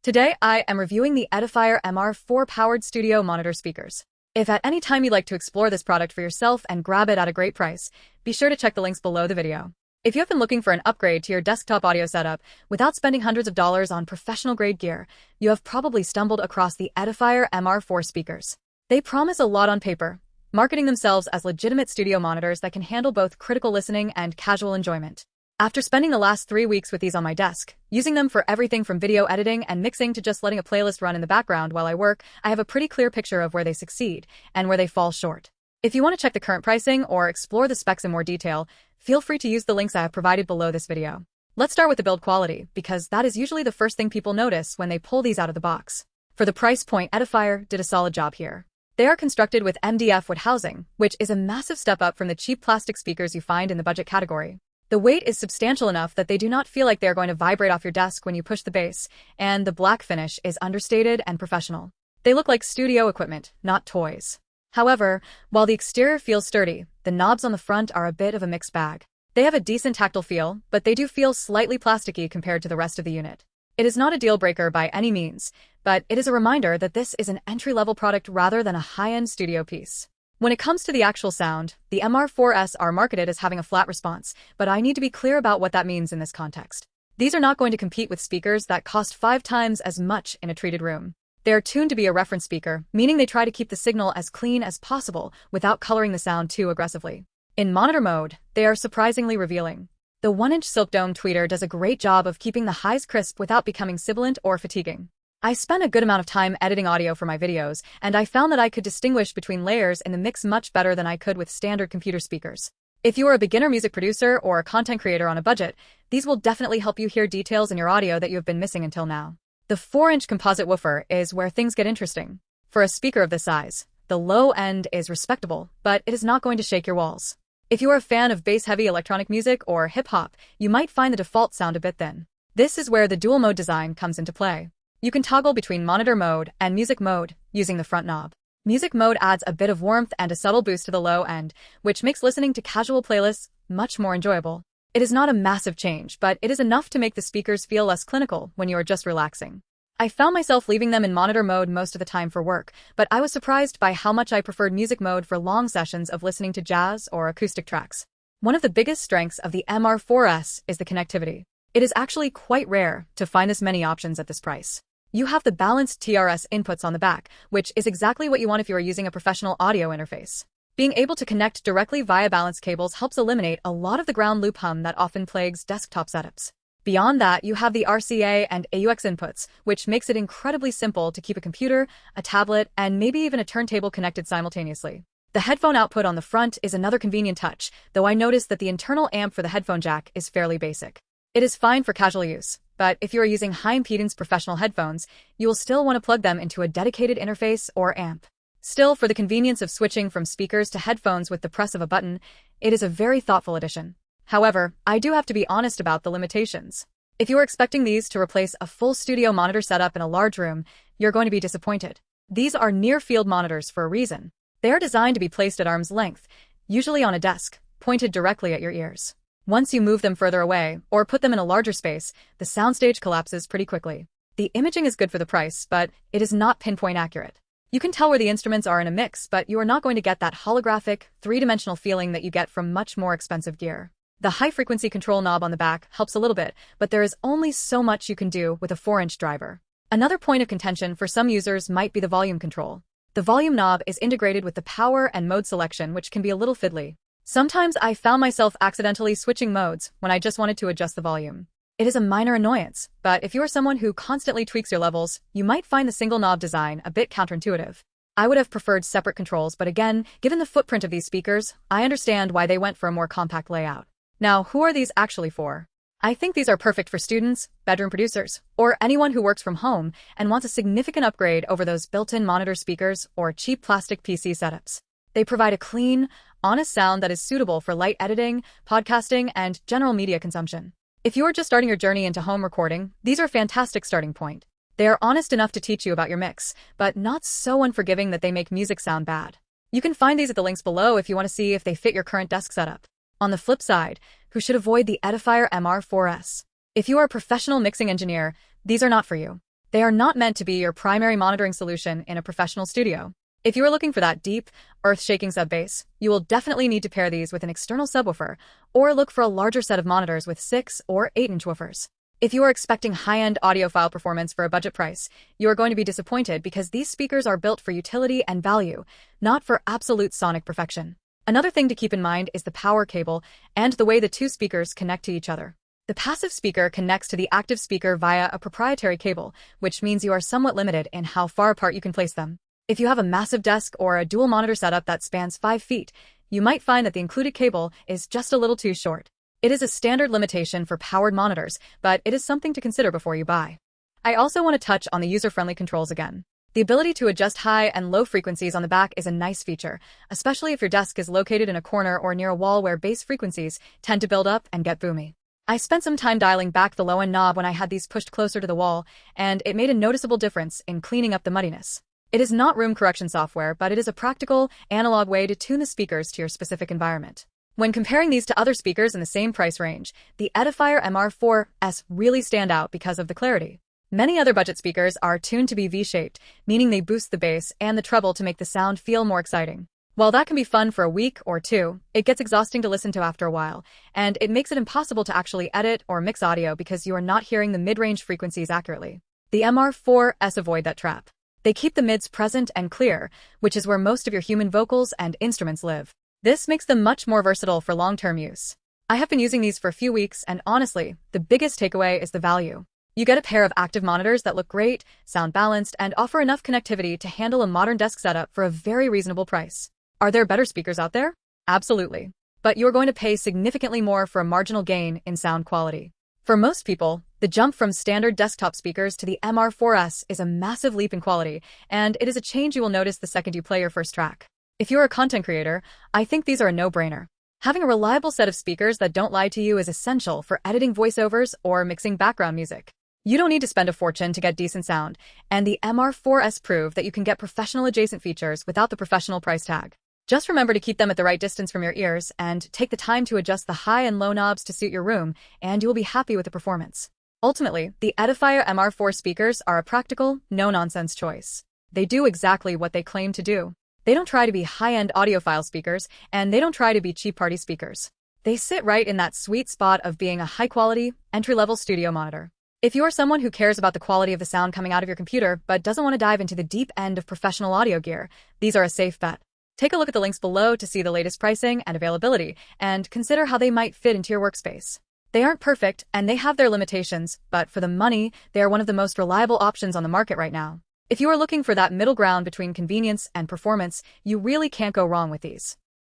Today, I am reviewing the Edifier MR4 powered studio monitor speakers. If at any time you'd like to explore this product for yourself and grab it at a great price, be sure to check the links below the video. If you have been looking for an upgrade to your desktop audio setup without spending hundreds of dollars on professional-grade gear, you have probably stumbled across the Edifier MR4 speakers. They promise a lot on paper, marketing themselves as legitimate studio monitors that can handle both critical listening and casual enjoyment. After spending the last 3 weeks with these on my desk, using them for everything from video editing and mixing to just letting a playlist run in the background while I work, I have a pretty clear picture of where they succeed and where they fall short. If you want to check the current pricing or explore the specs in more detail, feel free to use the links I have provided below this video. Let's start with the build quality, because that is usually the first thing people notice when they pull these out of the box. For the price point, Edifier did a solid job here. They are constructed with MDF wood housing, which is a massive step up from the cheap plastic speakers you find in the budget category. The weight is substantial enough that they do not feel like they are going to vibrate off your desk when you push the bass, and the black finish is understated and professional. They look like studio equipment, not toys. However, while the exterior feels sturdy, the knobs on the front are a bit of a mixed bag. They have a decent tactile feel, but they do feel slightly plasticky compared to the rest of the unit. It is not a deal breaker by any means, but it is a reminder that this is an entry-level product rather than a high-end studio piece. When it comes to the actual sound, the MR4s are marketed as having a flat response, but I need to be clear about what that means in this context. These are not going to compete with speakers that cost 5 times as much in a treated room. They are tuned to be a reference speaker, meaning they try to keep the signal as clean as possible without coloring the sound too aggressively. In monitor mode, they are surprisingly revealing. The 1-inch silk dome tweeter does a great job of keeping the highs crisp without becoming sibilant or fatiguing. I spent a good amount of time editing audio for my videos, and I found that I could distinguish between layers in the mix much better than I could with standard computer speakers. If you are a beginner music producer or a content creator on a budget, these will definitely help you hear details in your audio that you have been missing until now. The 4-inch composite woofer is where things get interesting. For a speaker of this size, the low end is respectable, but it is not going to shake your walls. If you are a fan of bass-heavy electronic music or hip-hop, you might find the default sound a bit thin. This is where the dual-mode design comes into play. You can toggle between monitor mode and music mode using the front knob. Music mode adds a bit of warmth and a subtle boost to the low end, which makes listening to casual playlists much more enjoyable. It is not a massive change, but it is enough to make the speakers feel less clinical when you are just relaxing. I found myself leaving them in monitor mode most of the time for work, but I was surprised by how much I preferred music mode for long sessions of listening to jazz or acoustic tracks. One of the biggest strengths of the MR4s is the connectivity. It is actually quite rare to find this many options at this price. You have the balanced TRS inputs on the back, which is exactly what you want if you are using a professional audio interface. Being able to connect directly via balanced cables helps eliminate a lot of the ground loop hum that often plagues desktop setups. Beyond that, you have the RCA and AUX inputs, which makes it incredibly simple to keep a computer, a tablet, and maybe even a turntable connected simultaneously. The headphone output on the front is another convenient touch, though I noticed that the internal amp for the headphone jack is fairly basic. It is fine for casual use, but if you are using high-impedance professional headphones, you will still want to plug them into a dedicated interface or amp. Still, for the convenience of switching from speakers to headphones with the press of a button, it is a very thoughtful addition. However, I do have to be honest about the limitations. If you are expecting these to replace a full studio monitor setup in a large room, you're going to be disappointed. These are near-field monitors for a reason. They are designed to be placed at arm's length, usually on a desk, pointed directly at your ears. Once you move them further away, or put them in a larger space, the soundstage collapses pretty quickly. The imaging is good for the price, but it is not pinpoint accurate. You can tell where the instruments are in a mix, but you are not going to get that holographic, three-dimensional feeling that you get from much more expensive gear. The high-frequency control knob on the back helps a little bit, but there is only so much you can do with a 4-inch driver. Another point of contention for some users might be the volume control. The volume knob is integrated with the power and mode selection, which can be a little fiddly. Sometimes I found myself accidentally switching modes when I just wanted to adjust the volume. It is a minor annoyance, but if you are someone who constantly tweaks your levels, you might find the single knob design a bit counterintuitive. I would have preferred separate controls, but again, given the footprint of these speakers, I understand why they went for a more compact layout. Now, who are these actually for? I think these are perfect for students, bedroom producers, or anyone who works from home and wants a significant upgrade over those built-in monitor speakers or cheap plastic PC setups. They provide a clean, honest sound that is suitable for light editing, podcasting, and general media consumption. If you are just starting your journey into home recording, these are a fantastic starting point. They are honest enough to teach you about your mix, but not so unforgiving that they make music sound bad. You can find these at the links below if you want to see if they fit your current desk setup. On the flip side, who should avoid the Edifier MR4s? If you are a professional mixing engineer, these are not for you. They are not meant to be your primary monitoring solution in a professional studio. If you are looking for that deep, earth-shaking sub-bass, you will definitely need to pair these with an external subwoofer or look for a larger set of monitors with 6 or 8-inch woofers. If you are expecting high-end audiophile performance for a budget price, you are going to be disappointed because these speakers are built for utility and value, not for absolute sonic perfection. Another thing to keep in mind is the power cable and the way the two speakers connect to each other. The passive speaker connects to the active speaker via a proprietary cable, which means you are somewhat limited in how far apart you can place them. If you have a massive desk or a dual monitor setup that spans 5 feet, you might find that the included cable is just a little too short. It is a standard limitation for powered monitors, but it is something to consider before you buy. I also want to touch on the user-friendly controls again. The ability to adjust high and low frequencies on the back is a nice feature, especially if your desk is located in a corner or near a wall where bass frequencies tend to build up and get boomy. I spent some time dialing back the low-end knob when I had these pushed closer to the wall, and it made a noticeable difference in cleaning up the muddiness. It is not room correction software, but it is a practical, analog way to tune the speakers to your specific environment. When comparing these to other speakers in the same price range, the Edifier MR4S really stand out because of the clarity. Many other budget speakers are tuned to be V-shaped, meaning they boost the bass and the treble to make the sound feel more exciting. While that can be fun for a week or two, it gets exhausting to listen to after a while, and it makes it impossible to actually edit or mix audio because you are not hearing the mid-range frequencies accurately. The MR4S avoid that trap. They keep the mids present and clear, which is where most of your human vocals and instruments live. This makes them much more versatile for long-term use. I have been using these for a few weeks, and honestly, the biggest takeaway is the value. You get a pair of active monitors that look great, sound balanced, and offer enough connectivity to handle a modern desk setup for a very reasonable price. Are there better speakers out there? Absolutely. But you're going to pay significantly more for a marginal gain in sound quality. For most people, the jump from standard desktop speakers to the MR4S is a massive leap in quality, and it is a change you will notice the second you play your first track. If you're a content creator, I think these are a no-brainer. Having a reliable set of speakers that don't lie to you is essential for editing voiceovers or mixing background music. You don't need to spend a fortune to get decent sound, and the MR4S prove that you can get professional adjacent features without the professional price tag. Just remember to keep them at the right distance from your ears and take the time to adjust the high and low knobs to suit your room, and you will be happy with the performance. Ultimately, the Edifier MR4 speakers are a practical, no-nonsense choice. They do exactly what they claim to do. They don't try to be high-end audiophile speakers, and they don't try to be cheap party speakers. They sit right in that sweet spot of being a high-quality, entry-level studio monitor. If you are someone who cares about the quality of the sound coming out of your computer but doesn't want to dive into the deep end of professional audio gear, these are a safe bet. Take a look at the links below to see the latest pricing and availability, and consider how they might fit into your workspace. They aren't perfect, and they have their limitations, but for the money, they are one of the most reliable options on the market right now. If you are looking for that middle ground between convenience and performance, you really can't go wrong with these.